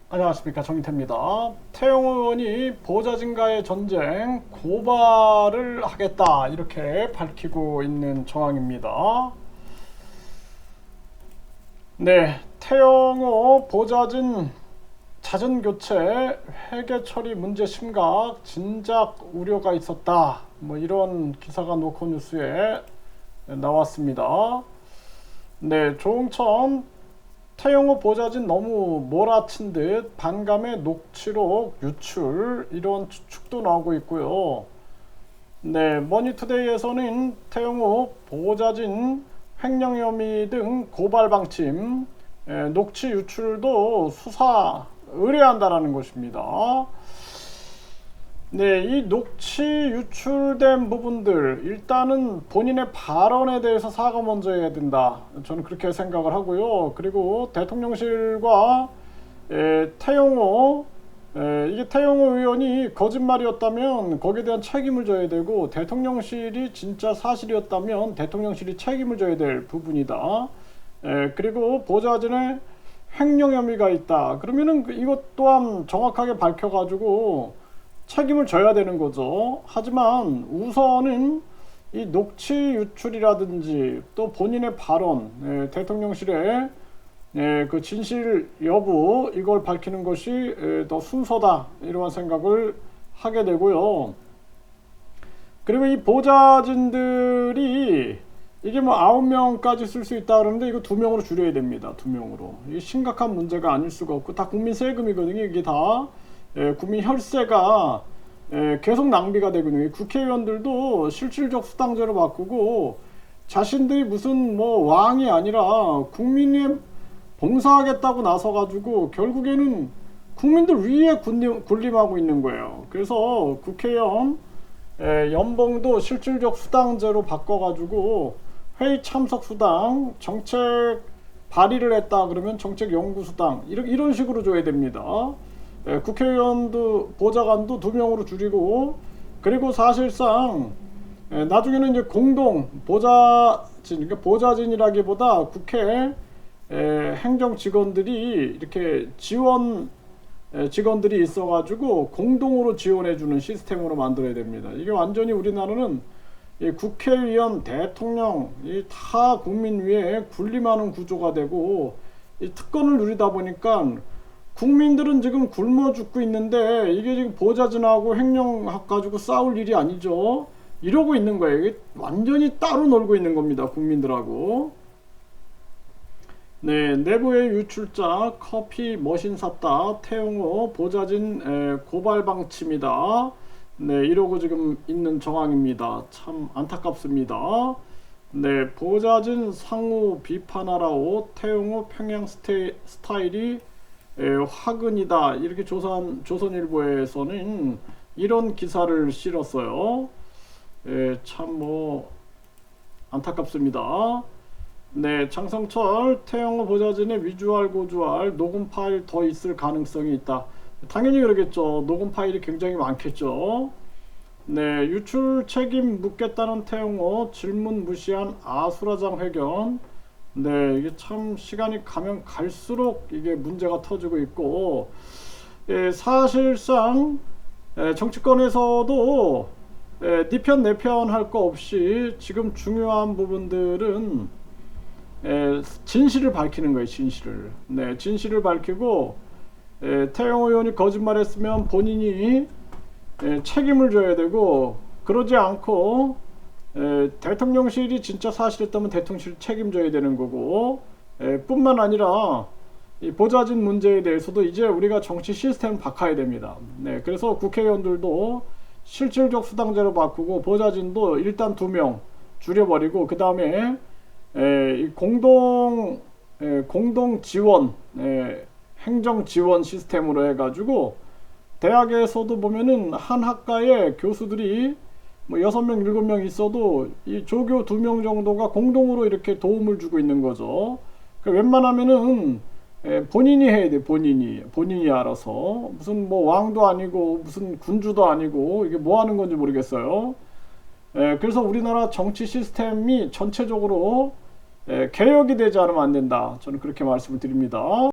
안녕하십니까, 정인태입니다. 태영호 의원이 보좌진과의 전쟁 고발을 하겠다 이렇게 밝히고 있는 정황입니다. 네, 태영호 보좌진 자진 교체 회계 처리 문제 심각 진작 우려가 있었다, 뭐 이런 기사가 노컷뉴스에 나왔습니다. 네, 조응천 태영호 보좌진 너무 몰아친 듯 반감의 녹취록 유출, 이런 추측도 나오고 있고요. 네, 머니투데이에서는 태영호 보좌진 횡령 혐의 등 고발 방침, 녹취 유출도 수사 의뢰한다라는 것입니다. 네, 이 녹취 유출된 부분들, 일단은 본인의 발언에 대해서 사과 먼저 해야 된다, 저는 그렇게 생각을 하고요. 그리고 대통령실과 태영호, 이게 태영호 의원이 거짓말이었다면 거기에 대한 책임을 져야 되고, 대통령실이 진짜 사실이었다면 대통령실이 책임을 져야 될 부분이다. 그리고 보좌진의 횡령 혐의가 있다 그러면은 이것 또한 정확하게 밝혀가지고 책임을 져야 되는 거죠. 하지만 우선은 이 녹취 유출이라든지 또 본인의 발언, 대통령실의 그 진실 여부, 이걸 밝히는 것이 더 순서다, 이러한 생각을 하게 되고요. 그리고 이 보좌진들이 이게 뭐 9명까지 쓸 수 있다 그러는데 이거 2명으로 줄여야 됩니다. 2명으로. 이게 심각한 문제가 아닐 수가 없고, 다 국민 세금이거든요. 이게 다 국민 혈세가 계속 낭비가 되거든요. 국회의원들도 실질적 수당제로 바꾸고 자신들이 무슨 뭐 왕이 아니라 국민에 봉사하겠다고 나서가지고 결국에는 국민들 위에 군림하고 있는 거예요. 그래서 국회의원 연봉도 실질적 수당제로 바꿔가지고 회의 참석 수당, 정책 발의를 했다 그러면 정책 연구 수당, 이런 식으로 줘야 됩니다. 국회의원도 보좌관도 2명으로 줄이고, 그리고 사실상 나중에는 이제 공동 보좌진, 그러니까 보좌진이라기보다 국회 행정 직원들이 이렇게 지원 직원들이 있어가지고 공동으로 지원해주는 시스템으로 만들어야 됩니다. 이게 완전히 우리나라는 국회의원, 대통령, 다 국민 위에 군림하는 구조가 되고, 이 특권을 누리다 보니까 국민들은 지금 굶어 죽고 있는데 이게 지금 보좌진하고 횡령 가지고 싸울 일이 아니죠. 이러고 있는 거예요. 이게 완전히 따로 놀고 있는 겁니다, 국민들하고. 네, 내부의 유출자 커피 머신 샀다, 태영호 보좌진 고발 방침이다. 네, 이러고 지금 있는 정황입니다. 참 안타깝습니다. 네, 보좌진 상호 비판하라오, 태영호 평양 스타일이 화근이다, 이렇게 조선일보에서는 이런 기사를 실었어요. 참 뭐 안타깝습니다. 네, 장성철 태영호 보좌진의 위주알 고주알 녹음 파일 더 있을 가능성이 있다. 당연히 그러겠죠. 녹음 파일이 굉장히 많겠죠. 네, 유출 책임 묻겠다는 태영호, 질문 무시한 아수라장 회견. 네, 이게 참 시간이 가면 갈수록 이게 문제가 터지고 있고, 사실상 정치권에서도 네 편 내 편 할 거 없이 지금 중요한 부분들은 진실을 밝히는 거예요. 진실을. 네, 진실을 밝히고, 태영호 의원이 거짓말했으면 본인이 책임을 져야 되고, 그러지 않고 대통령실이 진짜 사실했다면 대통령실 책임져야 되는 거고, 뿐만 아니라 이 보좌진 문제에 대해서도 이제 우리가 정치 시스템을 바꿔야 됩니다. 네, 그래서 국회의원들도 실질적 수당제로 바꾸고, 보좌진도 일단 2명 줄여버리고, 그 다음에 공동 지원, 행정 지원 시스템으로 해가지고, 대학에서도 보면은 한 학과에 교수들이 뭐 6명, 7명 있어도 이 조교 2명 정도가 공동으로 이렇게 도움을 주고 있는 거죠. 그러니까 웬만하면은 본인이 해야 돼. 본인이 알아서. 무슨 뭐 왕도 아니고 무슨 군주도 아니고 이게 뭐 하는 건지 모르겠어요. 그래서 우리나라 정치 시스템이 전체적으로 개혁이 되지 않으면 안 된다, 저는 그렇게 말씀을 드립니다.